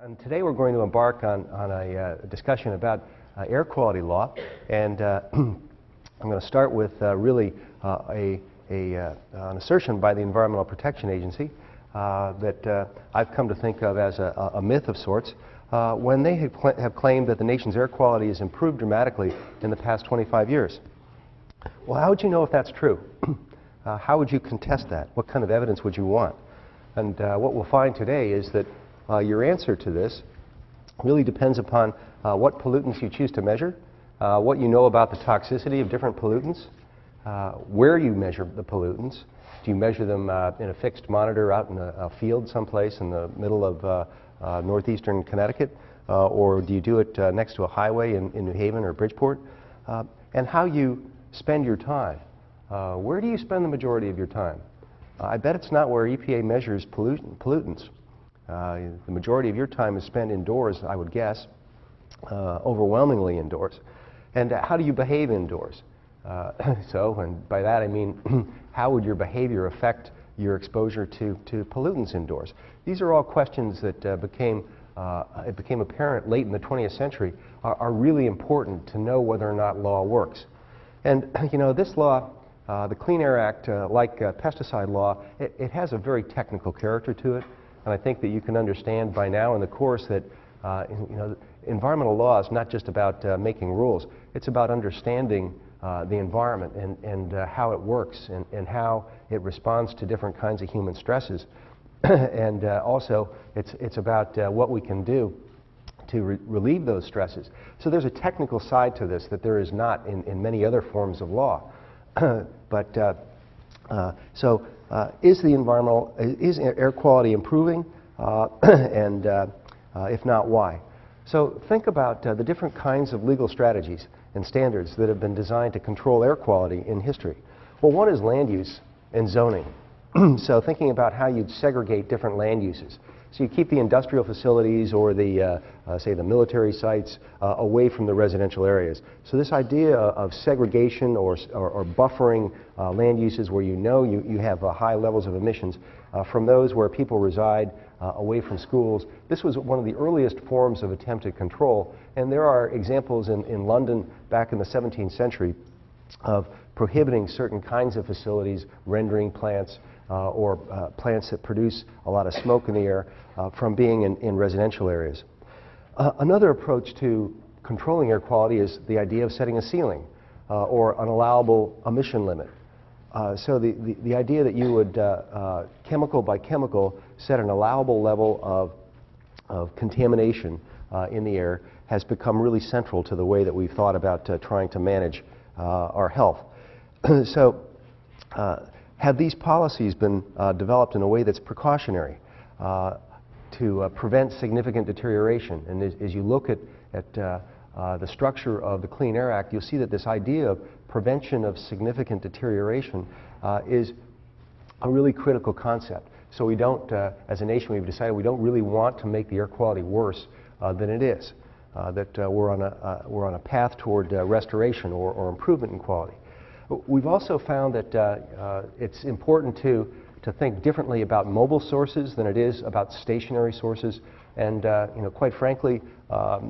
And today we're going to embark on a discussion about air quality law, and I'm going to start with really an assertion by the Environmental Protection Agency that I've come to think of as a myth of sorts, when they have claimed that the nation's air quality has improved dramatically in the past 25 years. Well, how would you know if that's true? How would you contest that? What kind of evidence would you want? And what we'll find today is that your answer to this really depends upon what pollutants you choose to measure, what you know about the toxicity of different pollutants, where you measure the pollutants. Do you measure them in a fixed monitor out in a field someplace in the middle of northeastern Connecticut, or do you do it next to a highway in New Haven or Bridgeport? And how you spend your time. Where do you spend the majority of your time? I bet it's not where EPA measures pollutants. The majority of your time is spent indoors, I would guess, overwhelmingly indoors. And how do you behave indoors? And by that I mean, how would your behavior affect your exposure to pollutants indoors? These are all questions that it became apparent late in the 20th century are really important to know whether or not law works. And you know, this law, the Clean Air Act, like pesticide law, it has a very technical character to it. And I think that you can understand by now in the course that you know, environmental law is not just about making rules. It's about understanding the environment and how it works and how it responds to different kinds of human stresses. And also, it's about what we can do to relieve those stresses. So there's a technical side to this that there is not in many other forms of law. Is air quality improving? And if not, why? So think about the different kinds of legal strategies and standards that have been designed to control air quality in history. Well, one is land use and zoning. So thinking about how you'd segregate different land uses. So you keep the industrial facilities or the, say, the military sites away from the residential areas. So this idea of segregation or buffering land uses where you know you have high levels of emissions from those where people reside away from schools. This was one of the earliest forms of attempted control. And there are examples in London back in the 17th century of prohibiting certain kinds of facilities, rendering plants, or plants that produce a lot of smoke in the air from being in residential areas. Another approach to controlling air quality is the idea of setting a ceiling or an allowable emission limit. So the idea that you would, chemical by chemical, set an allowable level of contamination in the air has become really central to the way that we've thought about trying to manage our health. So have these policies been developed in a way that's precautionary to prevent significant deterioration? And as you look at the structure of the Clean Air Act, you'll see that this idea of prevention of significant deterioration is a really critical concept. So we don't, as a nation, we've decided we don't really want to make the air quality worse than it is. That we're on a path toward restoration or improvement in quality. We've also found that it's important to think differently about mobile sources than it is about stationary sources. And you know, quite frankly,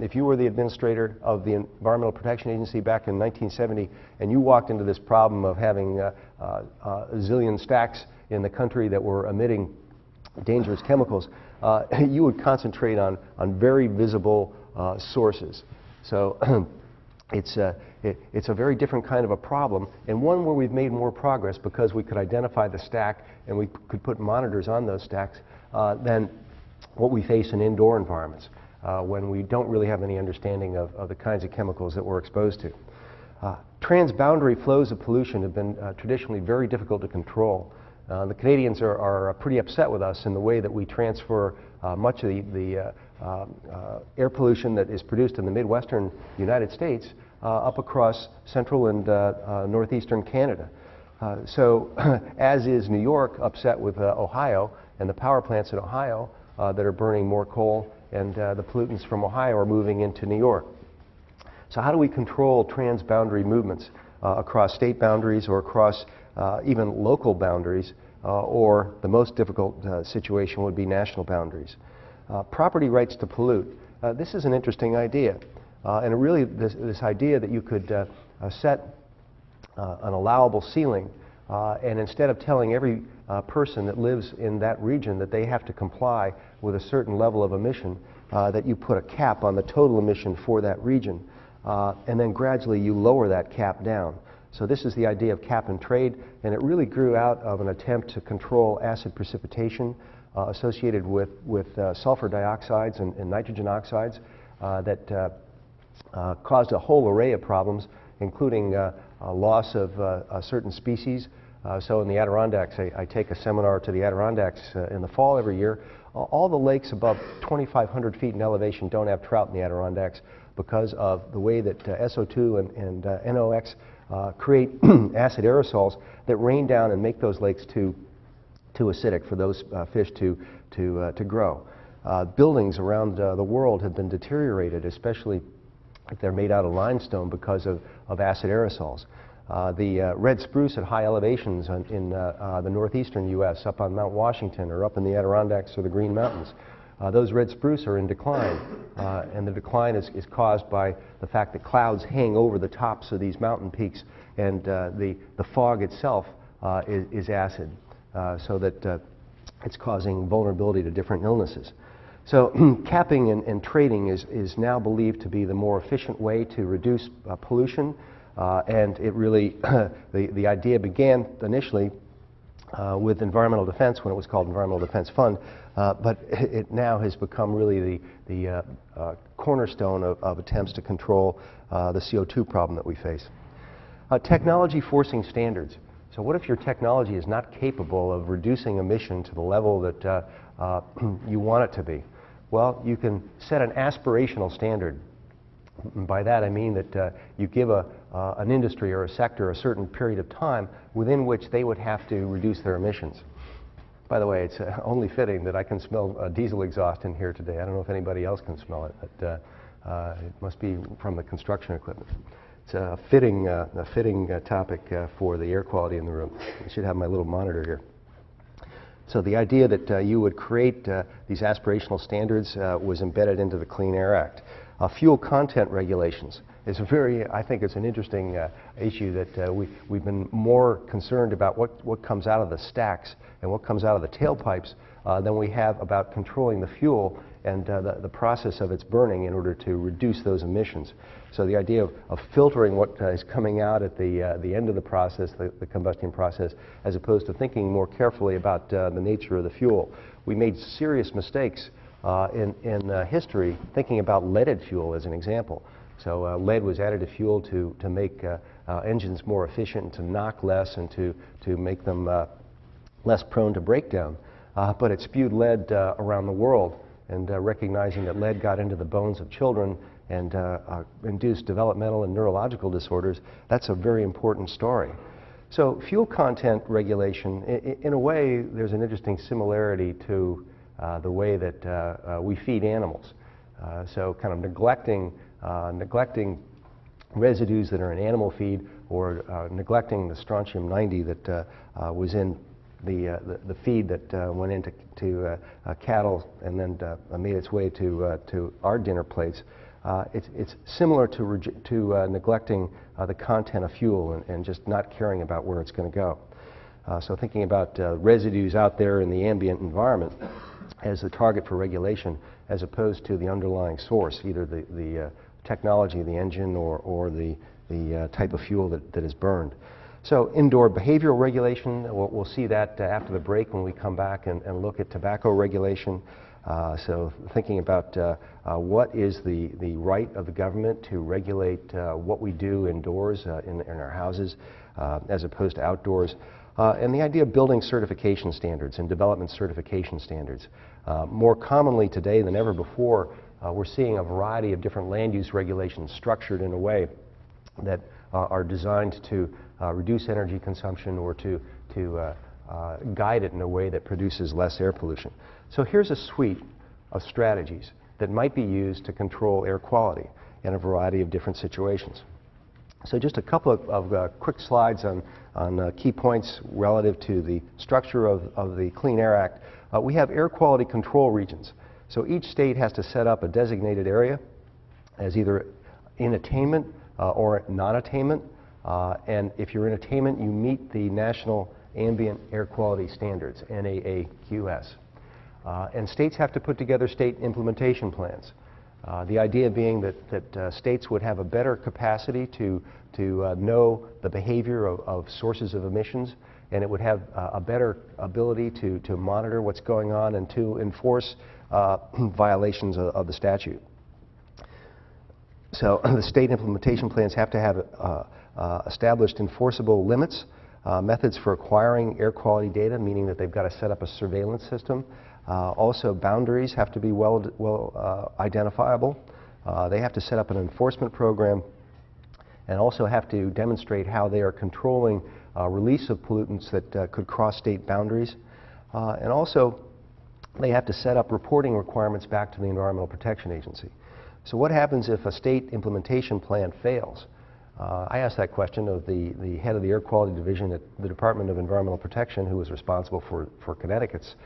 if you were the administrator of the Environmental Protection Agency back in 1970 and you walked into this problem of having a zillion stacks in the country that were emitting dangerous chemicals, you would concentrate on very visible sources. So it's a very different kind of a problem, and one where we've made more progress because we could identify the stack and we could put monitors on those stacks than what we face in indoor environments when we don't really have any understanding of the kinds of chemicals that we're exposed to. Transboundary flows of pollution have been traditionally very difficult to control. The Canadians are pretty upset with us in the way that we transfer much of the air pollution that is produced in the Midwestern United States up across central and northeastern Canada. So as is New York upset with Ohio and the power plants in Ohio that are burning more coal, and the pollutants from Ohio are moving into New York. So how do we control transboundary movements across state boundaries or across even local boundaries, or the most difficult situation would be national boundaries? Property rights to pollute. This is an interesting idea. And really, this idea that you could set an allowable ceiling, and instead of telling every person that lives in that region that they have to comply with a certain level of emission, that you put a cap on the total emission for that region, and then gradually you lower that cap down. So this is the idea of cap and trade, and it really grew out of an attempt to control acid precipitation associated with sulfur dioxides and nitrogen oxides that caused a whole array of problems, including loss of certain species. So in the Adirondacks, I take a seminar to the Adirondacks in the fall every year. All the lakes above 2,500 feet in elevation don't have trout in the Adirondacks because of the way that SO2 and NOx create acid aerosols that rain down and make those lakes too acidic for those fish to grow. Buildings around the world have been deteriorated, especially if they're made out of limestone, because of acid aerosols. The red spruce at high elevations in the northeastern U.S., up on Mount Washington or up in the Adirondacks or the Green Mountains, those red spruce are in decline, and the decline is caused by the fact that clouds hang over the tops of these mountain peaks, and the fog itself is acid, so that it's causing vulnerability to different illnesses. So capping and trading is now believed to be the more efficient way to reduce pollution, and it really, the idea began initially with environmental defense when it was called Environmental Defense Fund, but it now has become really the cornerstone of attempts to control the CO2 problem that we face. Technology forcing standards. So what if your technology is not capable of reducing emission to the level that you want it to be? Well, you can set an aspirational standard. By that I mean that you give an industry or a sector a certain period of time within which they would have to reduce their emissions. By the way, it's only fitting that I can smell diesel exhaust in here today. I don't know if anybody else can smell it, but it must be from the construction equipment. It's a fitting topic for the air quality in the room. I should have my little monitor here. So the idea that you would create these aspirational standards was embedded into the Clean Air Act. Fuel content regulations is I think it's an interesting issue that we've been more concerned about what comes out of the stacks and what comes out of the tailpipes than we have about controlling the fuel and the process of its burning in order to reduce those emissions. So the idea of filtering what is coming out at the end of the process, the combustion process, as opposed to thinking more carefully about the nature of the fuel. We made serious mistakes in history thinking about leaded fuel as an example. So lead was added to fuel to make engines more efficient, and to knock less, and to make them less prone to breakdown. But it spewed lead around the world, and recognizing that lead got into the bones of children and induced developmental and neurological disorders, that's a very important story. So fuel content regulation, in a way, there's an interesting similarity to the way that we feed animals. So kind of neglecting residues that are in animal feed, or neglecting the strontium-90 that was in the feed that went into cattle and then made its way to our dinner plates. It's similar to neglecting the content of fuel and just not caring about where it's going to go. So thinking about residues out there in the ambient environment as the target for regulation, as opposed to the underlying source, either the technology of the engine or the type of fuel that is burned. So indoor behavioral regulation, we'll see that after the break when we come back and look at tobacco regulation. So thinking about what is the right of the government to regulate what we do indoors in our houses as opposed to outdoors. And the idea of building certification standards and development certification standards. More commonly today than ever before, we're seeing a variety of different land use regulations structured in a way that are designed to reduce energy consumption or to guide it in a way that produces less air pollution. So here's a suite of strategies that might be used to control air quality in a variety of different situations. So just a couple of quick slides on key points relative to the structure of the Clean Air Act. We have air quality control regions. So each state has to set up a designated area as either in attainment or non-attainment. And if you're in attainment, you meet the National Ambient Air Quality Standards, NAAQS. And states have to put together state implementation plans. The idea being that states would have a better capacity to know the behavior of sources of emissions, and it would have a better ability to monitor what's going on and to enforce violations of the statute. So the state implementation plans have to have established enforceable limits, methods for acquiring air quality data, meaning that they've got to set up a surveillance system. Also, boundaries have to be well identifiable. They have to set up an enforcement program and also have to demonstrate how they are controlling release of pollutants that could cross state boundaries. And also, they have to set up reporting requirements back to the Environmental Protection Agency. So what happens if a state implementation plan fails? I asked that question of the head of the Air Quality Division at the Department of Environmental Protection, who was responsible for Connecticut's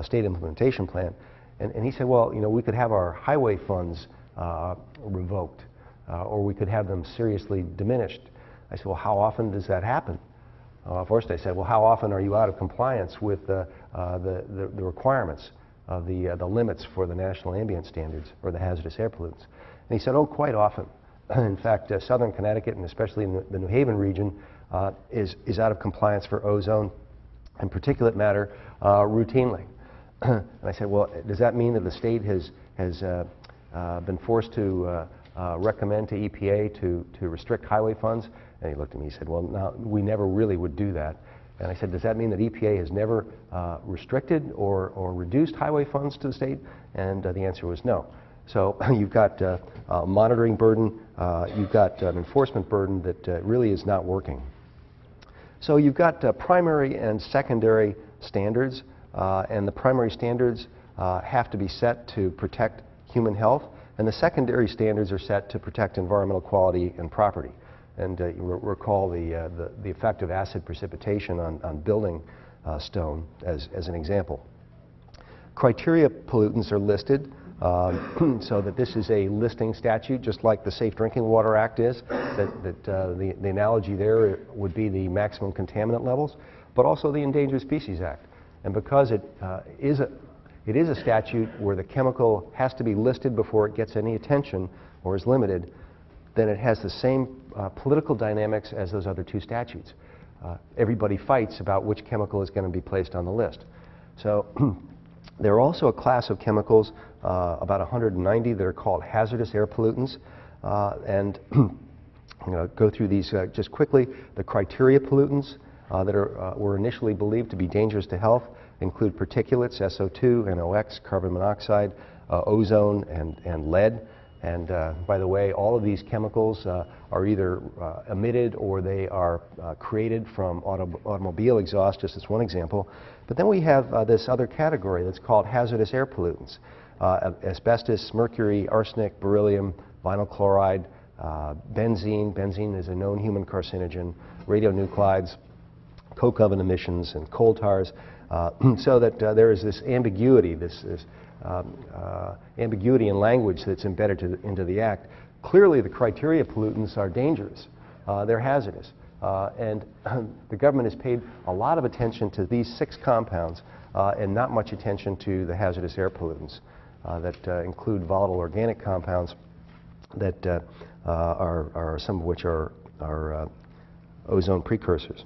state implementation plan. And he said, well, you know, we could have our highway funds revoked, or we could have them seriously diminished. I said, well, how often does that happen? First I said, well, how often are you out of compliance with the requirements of the limits for the national ambient standards or the hazardous air pollutants? And he said, oh, quite often. In fact, southern Connecticut, and especially in the New Haven region, is out of compliance for ozone and particulate matter routinely. And I said, well, does that mean that the state has been forced to recommend to EPA to restrict highway funds? And he looked at me, he said, well, no, we never really would do that. And I said, does that mean that EPA has never restricted or reduced highway funds to the state? And the answer was no. So you've got a monitoring burden, you've got an enforcement burden that really is not working. So you've got primary and secondary standards, and the primary standards have to be set to protect human health, and the secondary standards are set to protect environmental quality and property. And you recall the effect of acid precipitation on building stone as an example. Criteria pollutants are listed so that this is a listing statute, just like the Safe Drinking Water Act is. The analogy there would be the maximum contaminant levels, but also the Endangered Species Act. And because it is a statute where the chemical has to be listed before it gets any attention or is limited, then it has the same political dynamics as those other two statutes. Everybody fights about which chemical is going to be placed on the list. So there are also a class of chemicals, about 190, that are called hazardous air pollutants. And I'm going to go through these just quickly. The criteria pollutants that were initially believed to be dangerous to health include particulates, SO2, NOx, carbon monoxide, ozone, and lead. And by the way, all of these chemicals are either emitted or they are created from automobile exhaust, just as one example. But then we have this other category that's called hazardous air pollutants. Asbestos, mercury, arsenic, beryllium, vinyl chloride, benzene. Benzene is a known human carcinogen, radionuclides, coke oven emissions, and coal tars. So that there is this ambiguity, ambiguity in language that's embedded into the Act. Clearly, the criteria pollutants are dangerous. They're hazardous. And the government has paid a lot of attention to these 6 compounds and not much attention to the hazardous air pollutants that include volatile organic compounds that are some of which are ozone precursors.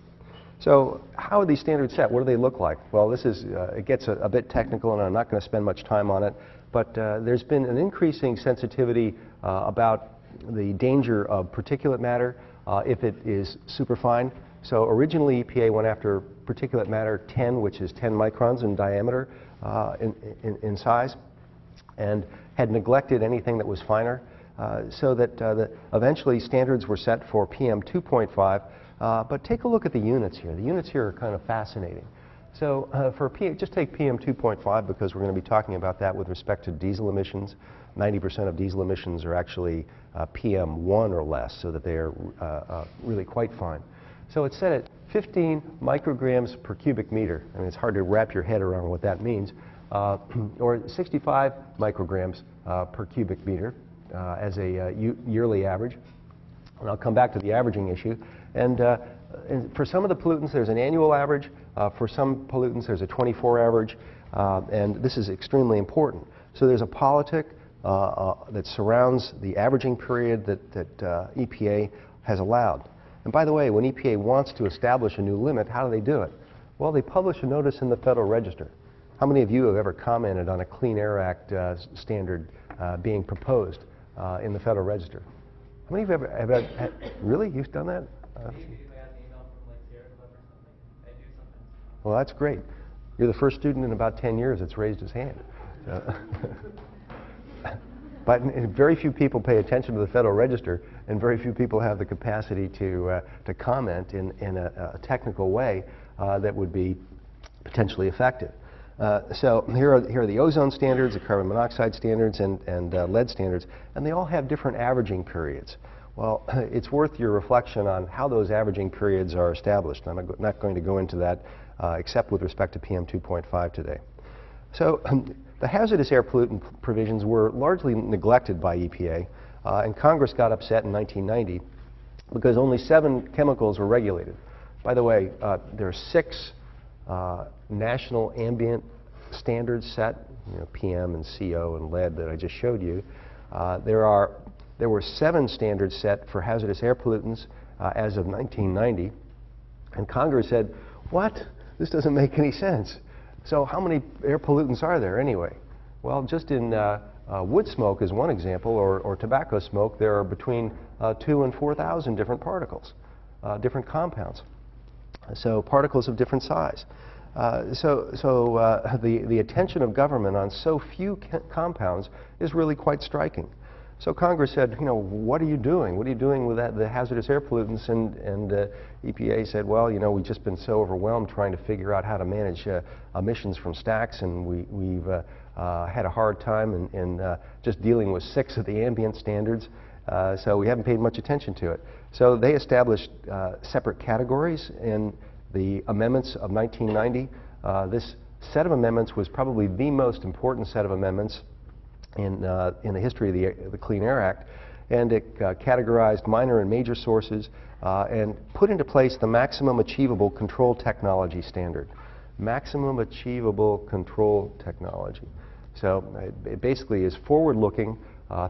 So how are these standards set? What do they look like? Well, this is, it gets a bit technical, and I'm not going to spend much time on it, but there's been an increasing sensitivity about the danger of particulate matter if it is superfine. So originally EPA went after particulate matter 10, which is 10 microns in diameter in size, and had neglected anything that was finer, so that eventually standards were set for PM 2.5. But take a look at the units here. The units here are kind of fascinating. So just take PM 2.5 because we're going to be talking about that with respect to diesel emissions. 90% of diesel emissions are actually PM 1 or less, so that they are really quite fine. So it's set at 15 micrograms per cubic meter. I mean, it's hard to wrap your head around what that means. or 65 micrograms per cubic meter as a yearly average. And I'll come back to the averaging issue. And for some of the pollutants, there's an annual average. For some pollutants, there's a 24 average. And this is extremely important. So there's a politic that surrounds the averaging period that EPA has allowed. And by the way, when EPA wants to establish a new limit, how do they do it? Well, they publish a notice in the Federal Register. How many of you have ever commented on a Clean Air Act standard being proposed in the Federal Register? How many of you have ever really? You've done that? Well, that's great. You're the first student in about 10 years that's raised his hand. But very few people pay attention to the Federal Register, and very few people have the capacity to comment in a technical way that would be potentially effective. So here are the ozone standards, the carbon monoxide standards, and lead standards, and they all have different averaging periods. Well, it's worth your reflection on how those averaging periods are established. I'm not going to go into that except with respect to PM 2.5 today. So the hazardous air pollutant provisions were largely neglected by EPA, and Congress got upset in 1990 because only 7 chemicals were regulated. By the way, there are 6 national ambient standards set, PM and CO and lead that I just showed you. There were 7 standards set for hazardous air pollutants as of 1990, and Congress said, what? This doesn't make any sense. So how many air pollutants are there anyway? Well, just in wood smoke is one example, or tobacco smoke, there are between 2,000 and 4,000 different particles, different compounds. So particles of different size. The attention of government on so few compounds is really quite striking. So Congress said, what are you doing? What are you doing with the hazardous air pollutants? And EPA said, well, we've just been so overwhelmed trying to figure out how to manage emissions from stacks, and we've had a hard time in just dealing with 6 of the ambient standards. So we haven't paid much attention to it. So they established separate categories in the amendments of 1990. This set of amendments was probably the most important set of amendments in the history of the Clean Air Act, and it categorized minor and major sources and put into place the maximum achievable control technology standard. Maximum achievable control technology. So it basically is forward-looking,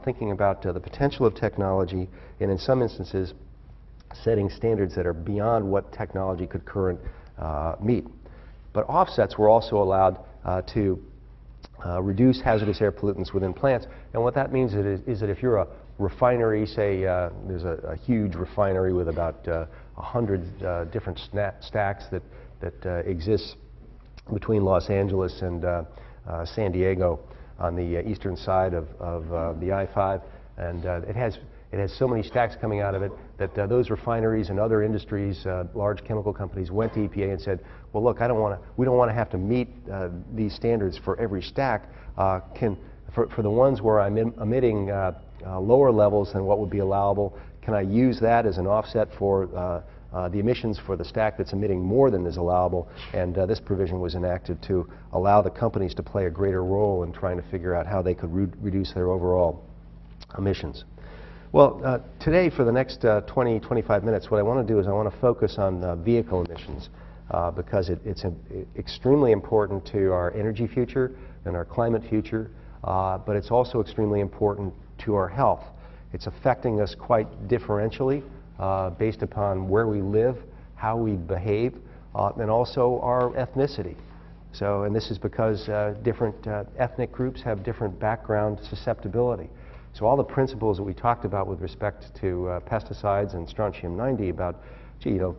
thinking about the potential of technology, and in some instances setting standards that are beyond what technology could currently meet. But offsets were also allowed to reduce hazardous air pollutants within plants. And what that means is that if you're a refinery, say there's a huge refinery with about 100 different stacks that exists between Los Angeles and San Diego on the eastern side of the I-5, and it has so many stacks coming out of it that those refineries and other industries, large chemical companies, went to EPA and said, well, look, we don't want to have to meet these standards for every stack. For the ones where I'm emitting lower levels than what would be allowable, can I use that as an offset for the emissions for the stack that's emitting more than is allowable? And this provision was enacted to allow the companies to play a greater role in trying to figure out how they could reduce their overall emissions. Well, today for the next 20-25 minutes, what I want to do is I want to focus on vehicle emissions because it's extremely important to our energy future and our climate future, but it's also extremely important to our health. It's affecting us quite differentially based upon where we live, how we behave, and also our ethnicity. So, and this is because different ethnic groups have different background susceptibility. So all the principles that we talked about with respect to pesticides and strontium-90 about,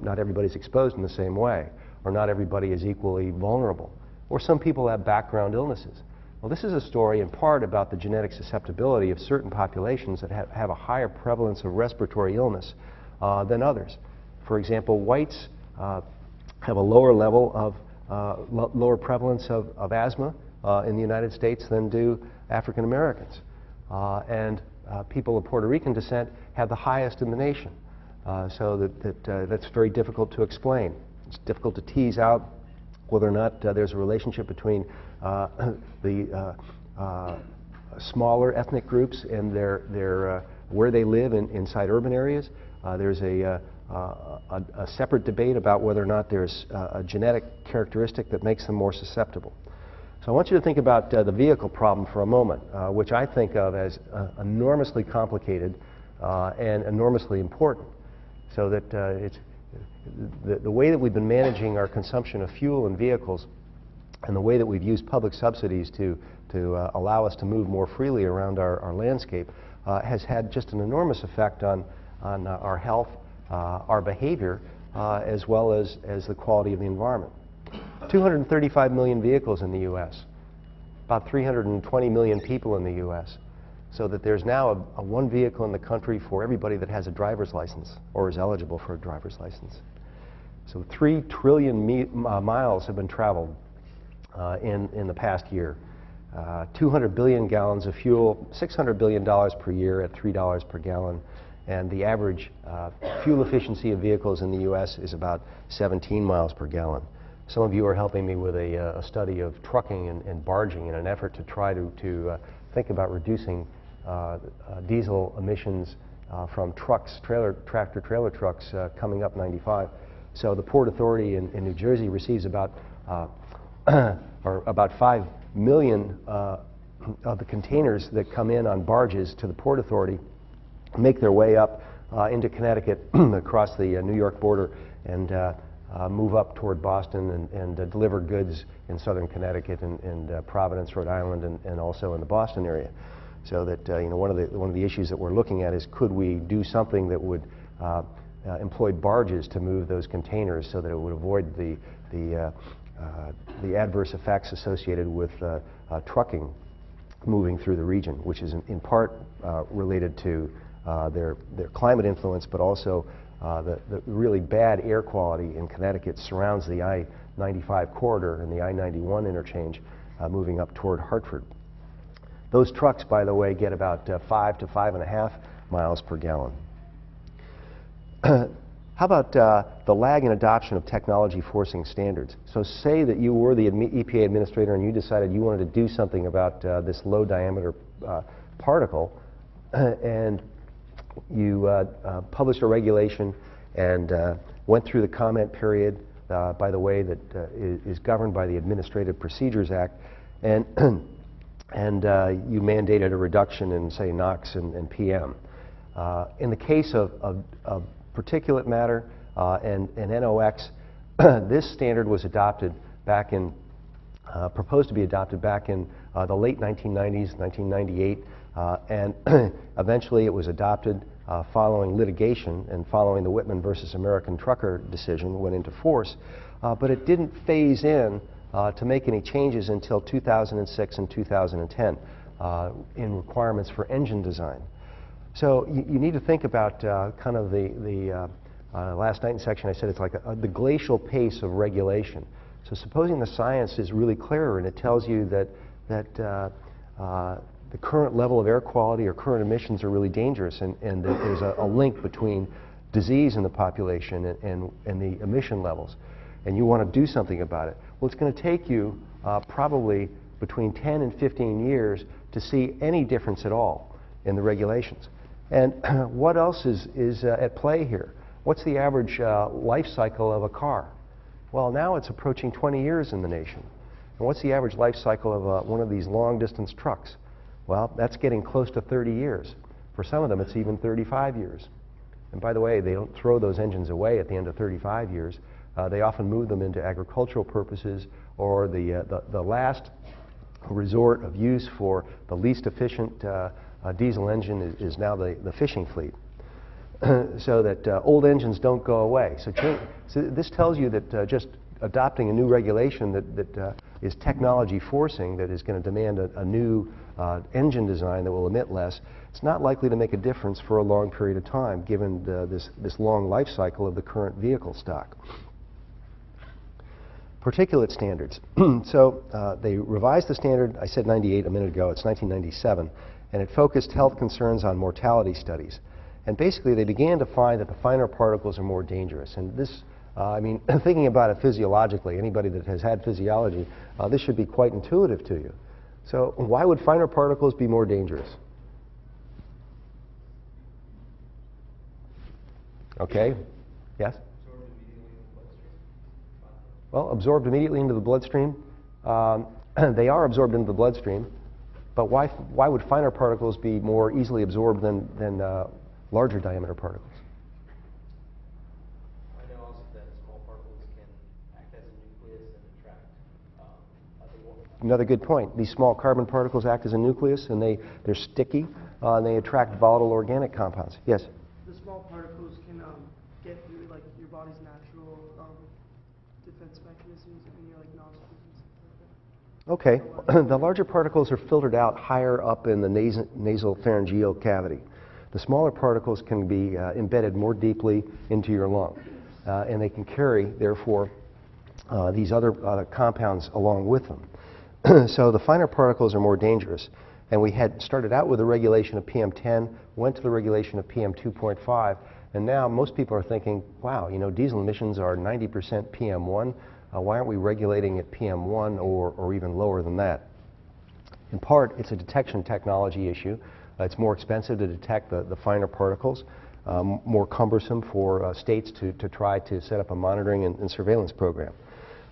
not everybody's exposed in the same way, or not everybody is equally vulnerable, or some people have background illnesses. Well, this is a story in part about the genetic susceptibility of certain populations that have a higher prevalence of respiratory illness than others. For example, whites have a lower level of lower prevalence of asthma in the United States than do African Americans. And people of Puerto Rican descent have the highest in the nation. So that's very difficult to explain. It's difficult to tease out whether or not there's a relationship between the smaller ethnic groups and where they live inside urban areas. There's a separate debate about whether or not there's a genetic characteristic that makes them more susceptible. So I want you to think about the vehicle problem for a moment, which I think of as enormously complicated and enormously important. So that it's the way that we've been managing our consumption of fuel and vehicles, and the way that we've used public subsidies to allow us to move more freely around our landscape has had just an enormous effect on our health, our behavior, as well as the quality of the environment. 235 million vehicles in the U.S., about 320 million people in the U.S., so that there's now a one vehicle in the country for everybody that has a driver's license or is eligible for a driver's license. So 3 trillion miles have been traveled in the past year. 200 billion gallons of fuel, $600 billion per year at $3 per gallon. And the average fuel efficiency of vehicles in the U.S. is about 17 miles per gallon. Some of you are helping me with a study of trucking and barging in an effort to try to think about reducing diesel emissions from trucks, tractor-trailer trucks coming up 95. So the Port Authority in New Jersey receives about 5 million of the containers that come in on barges to the Port Authority, make their way up into Connecticut across the New York border, and move up toward Boston and deliver goods in southern Connecticut and Providence, Rhode Island, and also in the Boston area. So that one of the issues that we're looking at is, could we do something that would employ barges to move those containers so that it would avoid the adverse effects associated with trucking moving through the region, which is in part related to their climate influence, but also the really bad air quality in Connecticut surrounds the I-95 corridor and the I-91 interchange moving up toward Hartford. Those trucks, by the way, get about 5 to 5.5 miles per gallon. How about the lag in adoption of technology forcing standards? So say that you were the EPA administrator and you decided you wanted to do something about this low diameter particle, and you published a regulation and went through the comment period, by the way, that is governed by the Administrative Procedures Act, and you mandated a reduction in, say, NOx and PM. In the case of particulate matter and NOx, this standard was adopted back in, proposed to be adopted back in the late 1990s, 1998, and eventually it was adopted following litigation and following the Whitman versus American Trucker decision went into force, but it didn't phase in to make any changes until 2006 and 2010 in requirements for engine design. So you need to think about kind of the last night in section I said it's like the glacial pace of regulation. So supposing the science is really clear and it tells you that the current level of air quality or current emissions are really dangerous, and that there's a link between disease in the population and the emission levels, and you want to do something about it. Well, it's going to take you probably between 10 and 15 years to see any difference at all in the regulations. And what else is at play here? What's the average life cycle of a car? Well, now it's approaching 20 years in the nation. And what's the average life cycle of one of these long-distance trucks? Well, that's getting close to 30 years. For some of them, it's even 35 years. And by the way, they don't throw those engines away at the end of 35 years. They often move them into agricultural purposes, or the last resort of use for the least efficient diesel engine is now the fishing fleet. So that old engines don't go away. So this tells you that just adopting a new regulation that is technology forcing, that is going to demand a new engine design that will emit less, it's not likely to make a difference for a long period of time, given this long life cycle of the current vehicle stock. Particulate standards. So they revised the standard, I said 98 a minute ago, it's 1997, and it focused health concerns on mortality studies. And basically they began to find that the finer particles are more dangerous. And this I mean, thinking about it physiologically, anybody that has had physiology, this should be quite intuitive to you. So why would finer particles be more dangerous? Okay, yes? Well, absorbed immediately into the bloodstream. They are absorbed into the bloodstream, but why would finer particles be more easily absorbed than larger diameter particles? I know also that small particles can act as a nucleus and attract other water. Another good point. These small carbon particles act as a nucleus, and they're sticky, and they attract volatile organic compounds. Yes? The small particles can get through like your body's natural defense mechanisms and your like nostrils and stuff like that. Okay. The larger particles are filtered out higher up in the nasal pharyngeal cavity. The smaller particles can be embedded more deeply into your lung, and they can carry, therefore, these other compounds along with them. So the finer particles are more dangerous. And we had started out with a regulation of PM10, went to the regulation of PM2.5, and now most people are thinking, wow, you know, diesel emissions are 90% PM1. Why aren't we regulating at PM1 or even lower than that? In part, it's a detection technology issue. It's more expensive to detect the finer particles, more cumbersome for states to try to set up a monitoring and surveillance program.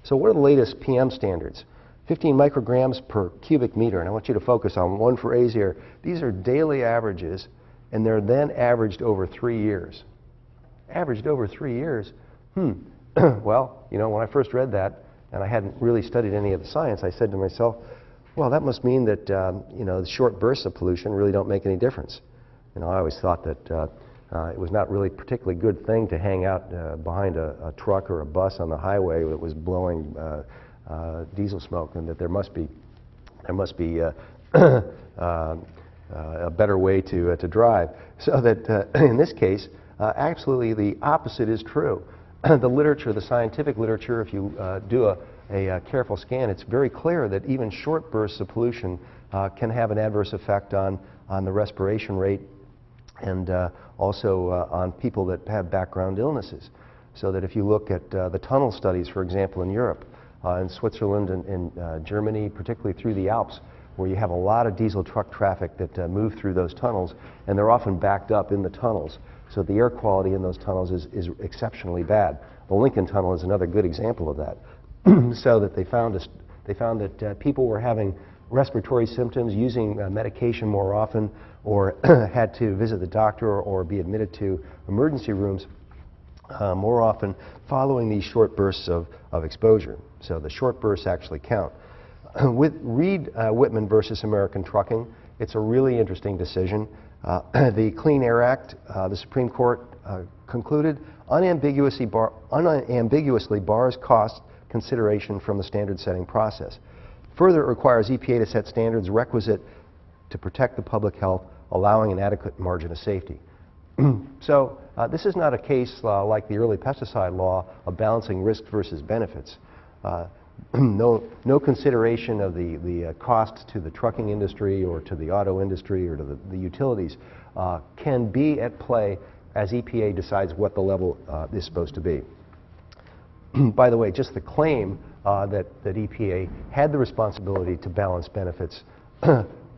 So what are the latest PM standards? 15 micrograms per cubic meter, and I want you to focus on one phrase here. These are daily averages, and they're then averaged over 3 years. Averaged over 3 years? Well, you know, when I first read that, and I hadn't really studied any of the science, I said to myself, well, that must mean that, you know, the short bursts of pollution really don't make any difference. You know, I always thought that it was not really a particularly good thing to hang out behind a truck or a bus on the highway that was blowing diesel smoke, and that there must be a better way to drive. So that in this case, absolutely the opposite is true. The literature, the scientific literature, if you do a careful scan, it's very clear that even short bursts of pollution can have an adverse effect on the respiration rate and also on people that have background illnesses. So that if you look at the tunnel studies, for example, in Europe, in Switzerland and Germany, particularly through the Alps, where you have a lot of diesel truck traffic that move through those tunnels, and they're often backed up in the tunnels. So the air quality in those tunnels is exceptionally bad. The Lincoln Tunnel is another good example of that. So that they found that people were having respiratory symptoms, using medication more often, or had to visit the doctor or be admitted to emergency rooms more often following these short bursts of exposure. So the short bursts actually count. With Reed Whitman versus American Trucking, it's a really interesting decision. The Clean Air Act, the Supreme Court concluded, unambiguously bars cost consideration from the standard setting process. Further, it requires EPA to set standards requisite to protect the public health, allowing an adequate margin of safety. So this is not a case like the early pesticide law of balancing risk versus benefits. No consideration of the costs to the trucking industry or to the auto industry or to the utilities can be at play as EPA decides what the level is supposed to be. By the way, just the claim that EPA had the responsibility to balance benefits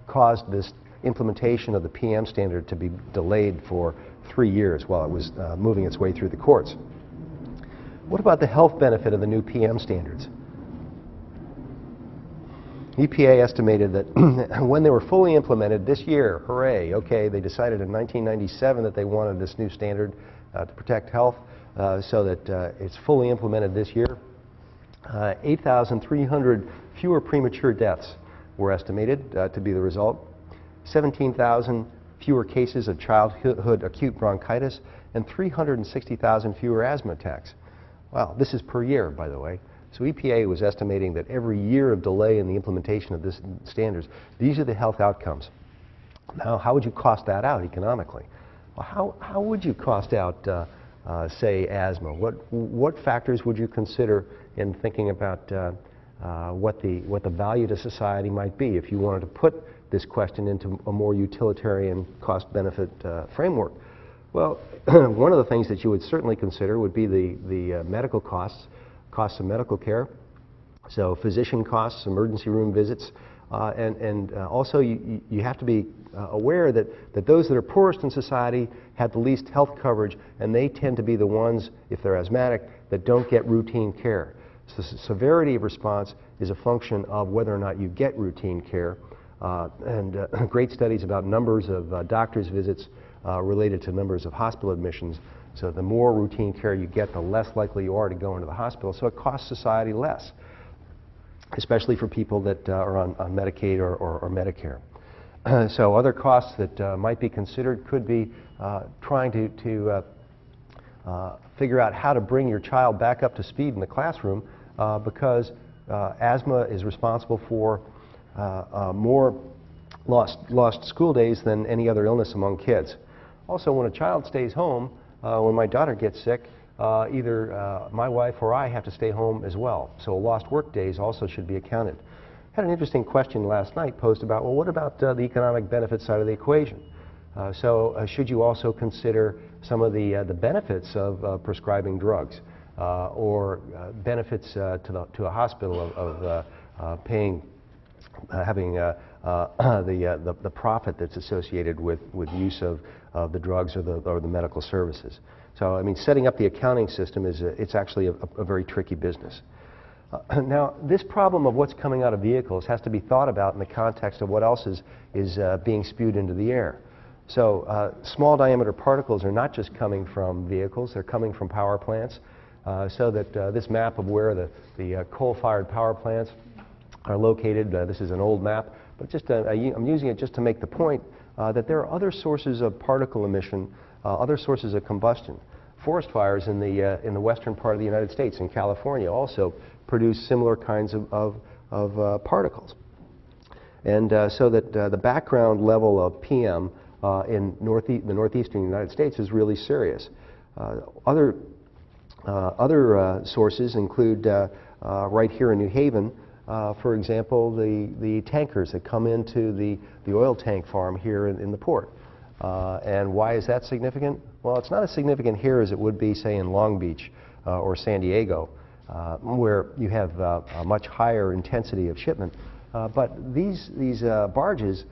caused this implementation of the PM standard to be delayed for 3 years while it was moving its way through the courts. What about the health benefit of the new PM standards? EPA estimated that when they were fully implemented this year, hooray, okay, they decided in 1997 that they wanted this new standard to protect health, so that it's fully implemented this year. 8,300 fewer premature deaths were estimated to be the result. 17,000 fewer cases of childhood acute bronchitis, and 360,000 fewer asthma attacks. Wow, this is per year, by the way. So EPA was estimating that every year of delay in the implementation of this standards, these are the health outcomes. Now, how would you cost that out economically? Well, how would you cost out, say, asthma? What factors would you consider in thinking about what the value to society might be if you wanted to put this question into a more utilitarian cost-benefit framework? Well, one of the things that you would certainly consider would be the medical costs of medical care. So physician costs, emergency room visits, and also you have to be aware that those that are poorest in society have the least health coverage, and they tend to be the ones, if they're asthmatic, that don't get routine care. So severity of response is a function of whether or not you get routine care. Great studies about numbers of doctor's visits related to numbers of hospital admissions. So the more routine care you get, the less likely you are to go into the hospital. So it costs society less, especially for people that are on Medicaid or Medicare. So other costs that might be considered could be trying to figure out how to bring your child back up to speed in the classroom because asthma is responsible for more lost school days than any other illness among kids. Also, when a child stays home, when my daughter gets sick, either my wife or I have to stay home as well. So lost work days also should be accounted. Had an interesting question last night posed about, well, what about the economic benefit side of the equation? Should you also consider some of the benefits of prescribing drugs or benefits to a hospital of paying, having the profit that's associated with use of the drugs or the medical services. So, I mean, setting up the accounting system it's actually a very tricky business. Now, this problem of what's coming out of vehicles has to be thought about in the context of what else is being spewed into the air. So, small diameter particles are not just coming from vehicles, they're coming from power plants. So that this map of where the coal-fired power plants are located, this is an old map, but just I'm using it just to make the point that there are other sources of particle emission, other sources of combustion. Forest fires in the western part of the United States, in California, also produce similar kinds of particles. And so that the background level of PM in the northeastern United States is really serious. Other sources include right here in New Haven, for example, the tankers that come into the oil tank farm here in the port. And why is that significant? Well, it's not as significant here as it would be, say, in Long Beach or San Diego, where you have a much higher intensity of shipment. But these barges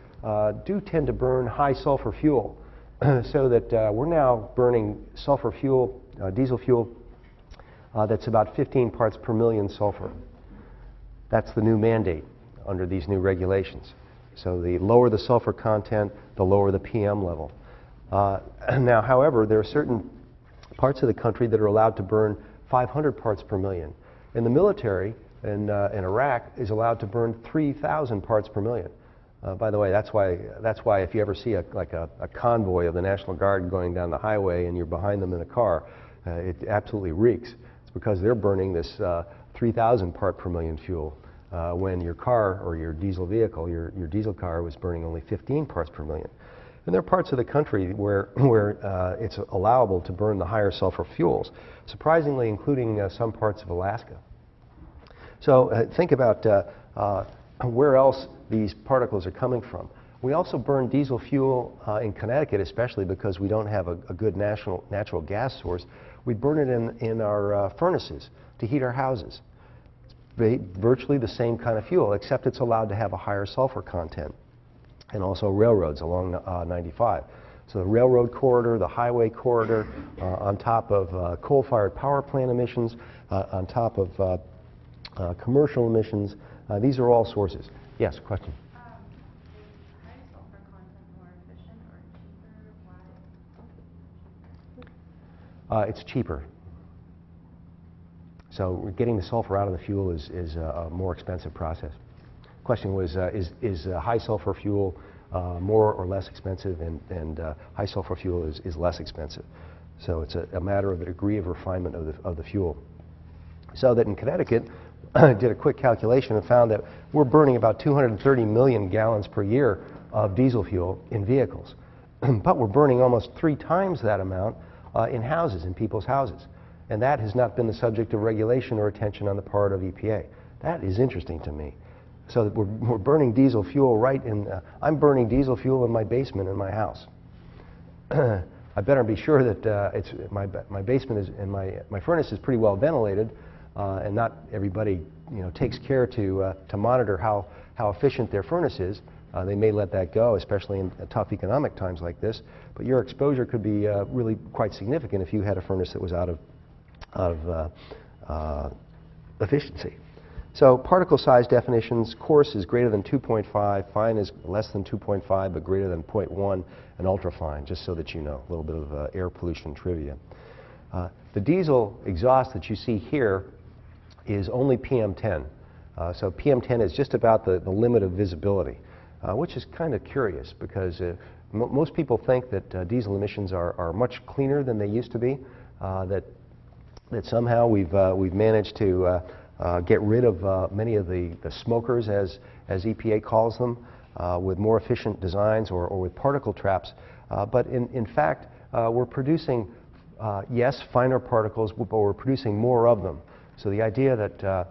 do tend to burn high sulfur fuel, so that we're now burning sulfur fuel, diesel fuel, that's about 15 parts per million sulfur. That's the new mandate under these new regulations. So the lower the sulfur content, the lower the PM level. Now, however, there are certain parts of the country that are allowed to burn 500 parts per million. And the military in Iraq is allowed to burn 3,000 parts per million. By the way, that's why if you ever see a convoy of the National Guard going down the highway and you're behind them in a car, it absolutely reeks. It's because they're burning this 3,000 part per million fuel when your car or your diesel vehicle, your diesel car was burning only 15 parts per million. And there are parts of the country where it's allowable to burn the higher sulfur fuels, surprisingly including some parts of Alaska. So think about where else these particles are coming from. We also burn diesel fuel in Connecticut, especially because we don't have a good natural gas source. We burn it in our furnaces to heat our houses. It's virtually the same kind of fuel, except it's allowed to have a higher sulfur content. And also railroads along 95. So the railroad corridor, the highway corridor, on top of coal-fired power plant emissions, on top of commercial emissions, these are all sources. Yes, question? Is high sulfur content more efficient or cheaper? Why? It's cheaper. So getting the sulfur out of the fuel is a more expensive process. Question was, is high sulfur fuel more or less expensive? And high sulfur fuel is less expensive. So it's a matter of the degree of refinement of the fuel. So that in Connecticut, did a quick calculation and found that we're burning about 230 million gallons per year of diesel fuel in vehicles. But we're burning almost 3 times that amount in houses, in people's houses. And that has not been the subject of regulation or attention on the part of EPA. That is interesting to me. So that we're burning diesel fuel right in, I'm burning diesel fuel in my basement in my house. I better be sure that my basement is and my furnace is pretty well ventilated, and not everybody takes care to monitor how efficient their furnace is. They may let that go, especially in tough economic times like this. But your exposure could be really quite significant if you had a furnace that was out of efficiency. So particle size definitions: coarse is greater than 2.5, fine is less than 2.5 but greater than 0.1, and ultrafine, just so that you know, a little bit of air pollution trivia. The diesel exhaust that you see here is only PM10. So PM10 is just about the limit of visibility, which is kind of curious because most people think that diesel emissions are much cleaner than they used to be, that somehow we've managed to get rid of many of the smokers, as EPA calls them, with more efficient designs or with particle traps. But in fact, we're producing, yes, finer particles, but we're producing more of them. So the idea that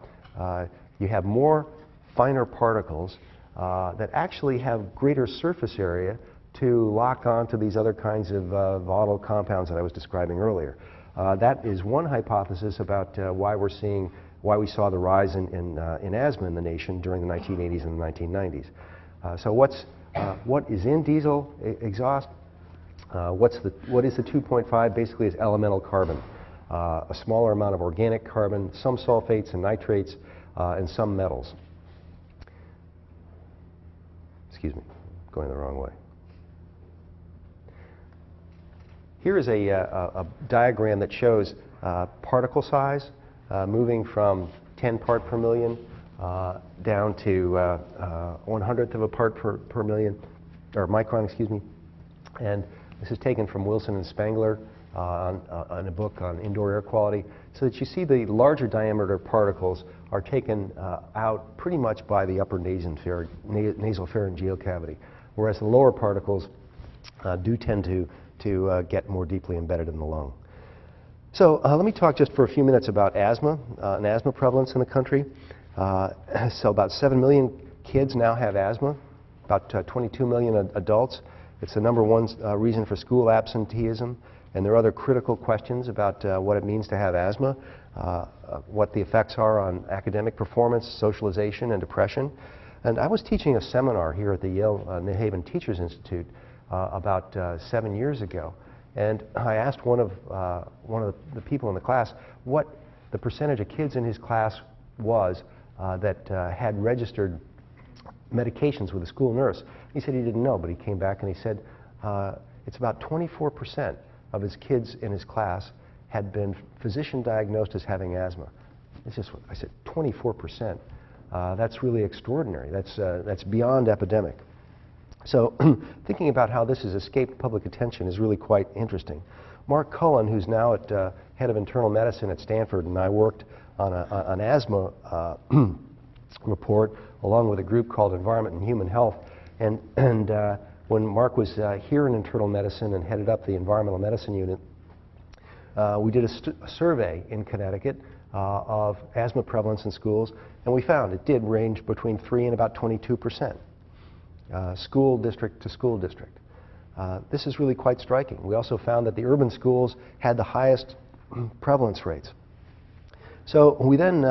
you have more finer particles that actually have greater surface area to lock onto these other kinds of volatile compounds that I was describing earlier. That is one hypothesis about why we saw the rise in asthma in the nation during the 1980s and the 1990s. So what is in diesel exhaust? What is the 2.5? Basically, is elemental carbon, a smaller amount of organic carbon, some sulfates and nitrates, and some metals. Excuse me, going the wrong way. Here is a diagram that shows particle size moving from 10 part per million down to 1/100th of a part per million, or micron, excuse me. And this is taken from Wilson and Spangler on a book on indoor air quality, so that you see the larger diameter particles are taken out pretty much by the upper nasopharyngeal cavity, whereas the lower particles do tend to get more deeply embedded in the lung. So let me talk just for a few minutes about asthma and asthma prevalence in the country. So about 7 million kids now have asthma, about 22 million adults. It's the #1 reason for school absenteeism, and there are other critical questions about what it means to have asthma, what the effects are on academic performance, socialization, and depression. And I was teaching a seminar here at the Yale New Haven Teachers Institute about 7 years ago, and I asked one of the people in the class what the percentage of kids in his class was that had registered medications with a school nurse. He said he didn't know, but he came back and he said it's about 24% of his kids in his class had been physician diagnosed as having asthma. It's just, I said, 24%. That's really extraordinary. That's beyond epidemic. So thinking about how this has escaped public attention is really quite interesting. Mark Cullen, who's now at head of internal medicine at Stanford, and I worked on an asthma report along with a group called Environment and Human Health. And when Mark was here in internal medicine and headed up the environmental medicine unit, we did a survey in Connecticut of asthma prevalence in schools, and we found it did range between 3 and about 22%, school district to school district. This is really quite striking. We also found that the urban schools had the highest prevalence rates. So we then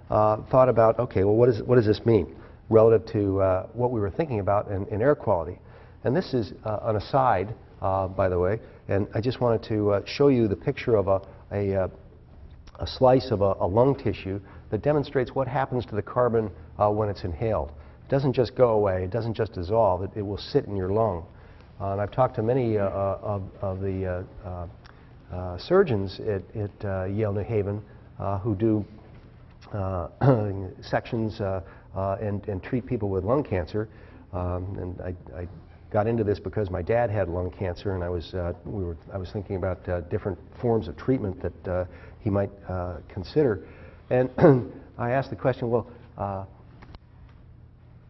thought about, okay, well, what does this mean relative to what we were thinking about in air quality? And this is an aside, by the way, and I just wanted to show you the picture of a slice of a lung tissue that demonstrates what happens to the carbon when it's inhaled. It doesn't just go away, it doesn't just dissolve, it will sit in your lung. And I've talked to many of the surgeons at Yale New Haven who do sections and treat people with lung cancer. And I got into this because my dad had lung cancer, and I was thinking about different forms of treatment that he might consider. And I asked the question, well,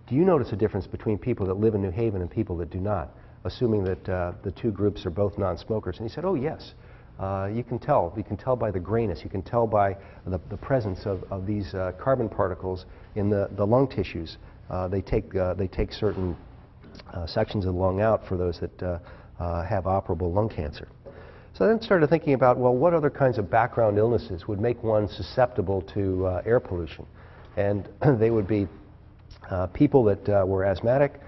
do you notice a difference between people that live in New Haven and people that do not, assuming that the two groups are both non-smokers? And he said, oh, yes. You can tell. You can tell by the grayness. You can tell by the presence of these carbon particles in the lung tissues. They take certain sections of the lung out for those that have operable lung cancer. So I then started thinking about, well, what other kinds of background illnesses would make one susceptible to air pollution? And they would be people that were asthmatic,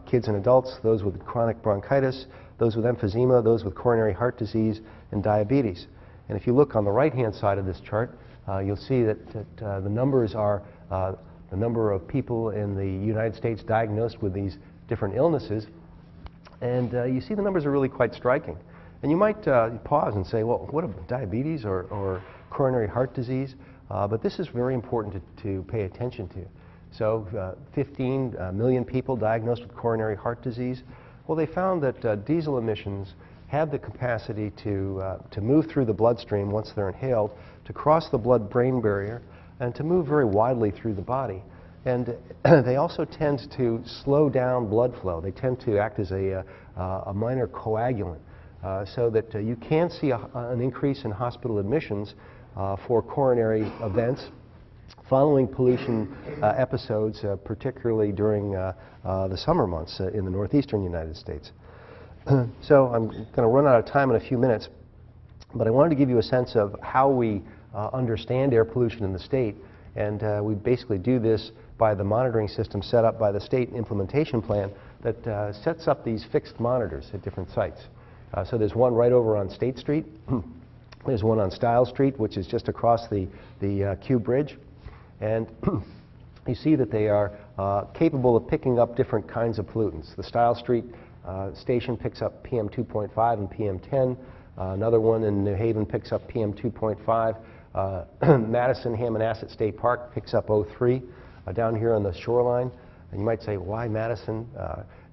kids and adults, those with chronic bronchitis, those with emphysema, those with coronary heart disease, and diabetes. And if you look on the right-hand side of this chart, you'll see that the numbers are the number of people in the United States diagnosed with these different illnesses. And you see the numbers are really quite striking. And you might pause and say, well, what about diabetes or coronary heart disease? But this is very important to pay attention to. So 15 million people diagnosed with coronary heart disease. Well, they found that diesel emissions have the capacity to move through the bloodstream once they're inhaled, to cross the blood-brain barrier, and to move very widely through the body. And they also tend to slow down blood flow. They tend to act as a minor coagulant, so that you can see an increase in hospital admissions for coronary events following pollution episodes, particularly during the summer months in the northeastern United States. So I'm going to run out of time in a few minutes, but I wanted to give you a sense of how we understand air pollution in the state. And we basically do this by the monitoring system set up by the state implementation plan that sets up these fixed monitors at different sites. So there's one right over on State Street. There's one on Stiles Street, which is just across the Q Bridge. And you see that they are capable of picking up different kinds of pollutants. The Stiles Street station picks up PM 2.5 and PM 10. Another one in New Haven picks up PM 2.5. Madison Hammonasset State Park picks up O3 down here on the shoreline. And you might say, why Madison?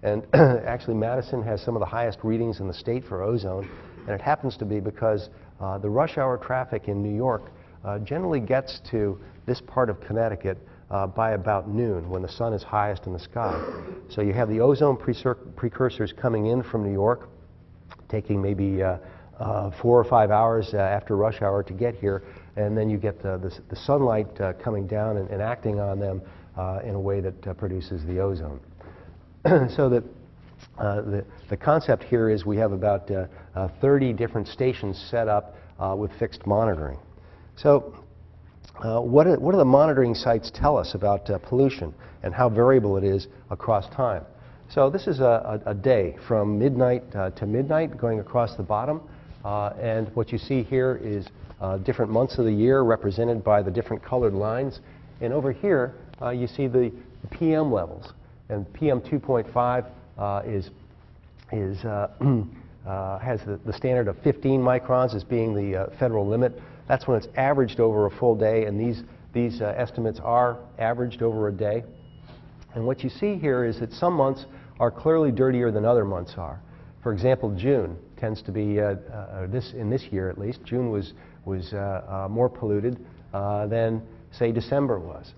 And actually, Madison has some of the highest readings in the state for ozone. And it happens to be because the rush hour traffic in New York generally gets to this part of Connecticut by about noon, when the sun is highest in the sky. So you have the ozone precursors coming in from New York, taking maybe 4 or 5 hours after rush hour to get here, and then you get the sunlight coming down and acting on them in a way that produces the ozone. So that the concept here is we have about 30 different stations set up with fixed monitoring. So what do the monitoring sites tell us about pollution and how variable it is across time? So this is a day from midnight to midnight going across the bottom. And what you see here is different months of the year represented by the different colored lines. And over here, you see the PM levels. And PM 2.5 has the standard of 15 microns as being the federal limit. That's when it's averaged over a full day, and these estimates are averaged over a day. And what you see here is that some months are clearly dirtier than other months are. For example, June tends to be, in this year at least, June was more polluted than, say, December was.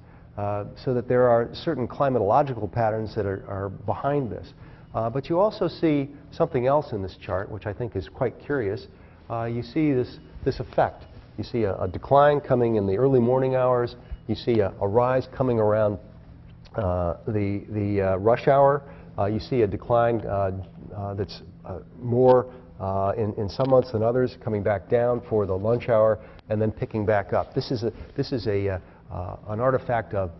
So that there are certain climatological patterns that are behind this. But you also see something else in this chart, which I think is quite curious. You see this effect. You see a decline coming in the early morning hours. You see a rise coming around the rush hour. You see a decline that's more in some months than others, coming back down for the lunch hour and then picking back up. This is an artifact of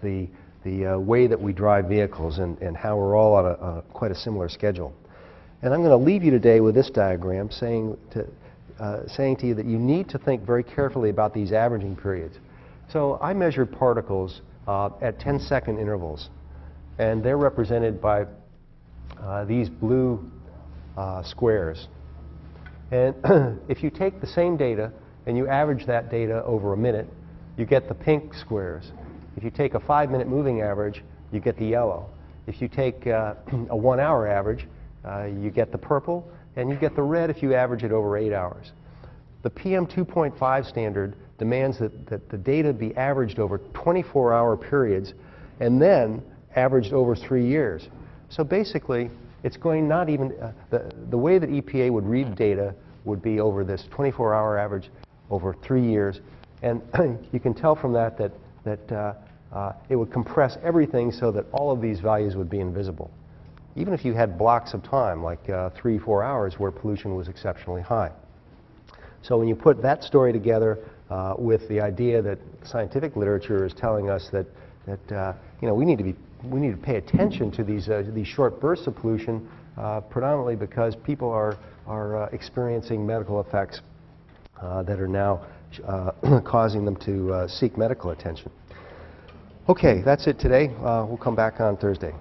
the way that we drive vehicles and how we're all on quite a similar schedule. And I'm going to leave you today with this diagram saying to you that you need to think very carefully about these averaging periods. So I measure particles at 10-second intervals, and they're represented by these blue squares. And if you take the same data and you average that data over a minute, you get the pink squares. If you take a 5-minute moving average, you get the yellow. If you take a 1-hour average, you get the purple, and you get the red if you average it over 8 hours. The PM 2.5 standard demands that the data be averaged over 24-hour periods and then averaged over 3 years. So basically, it's going not even, the way that EPA would read data would be over this 24-hour average over 3 years. And you can tell from that it would compress everything so that all of these values would be invisible. even if you had blocks of time, like 3-4 hours, where pollution was exceptionally high. So when you put that story together with the idea that scientific literature is telling us that you know, we need to pay attention to these short bursts of pollution, predominantly because people are experiencing medical effects that are now causing them to seek medical attention. Okay, that's it today. We'll come back on Thursday.